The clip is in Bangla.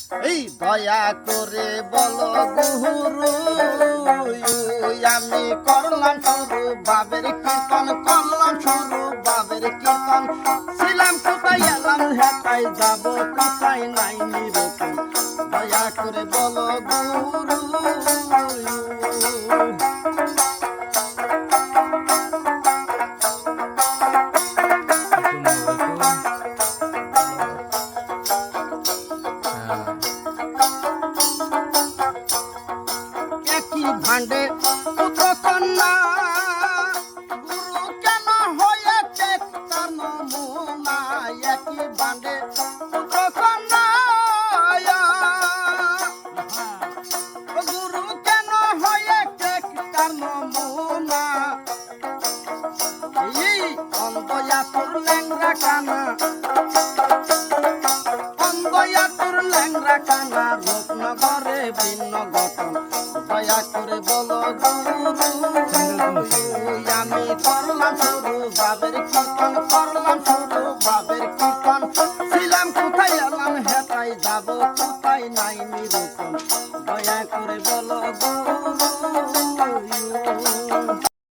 এই দয়া করে বলো গুরু আমি করলাম শুরু বাবের কীর্তন করলাম শুরু বাবের কীর্তন ছিলাম কোথায় এলাম হেতায় যাব কোথায় নাই নিরূপণ দয়া করে বলো গুরু একই ভাণ্ডে পুত্র কন্যা গুরু কেন হয়েছে তার নমুনা একই ভাণ্ডে পুত্র কন্যা গুরু কেন হয়েছে তার নমুনা এই অন্ধয়া তোর ল্যাংরা কানা অন্ধয়া তোর ল্যাংরা কানা রূপনগরে ভিন্ন গঠন দয়া করে বলো গুরু আমি করলাম শুরু বাবের কীর্তন করলাম শুরু বাবের কীর্তন ছিলাম কোথায় এলাম হেতায় যাব কোথায় নাই নিরূপণ দয়া করে বলো গুরু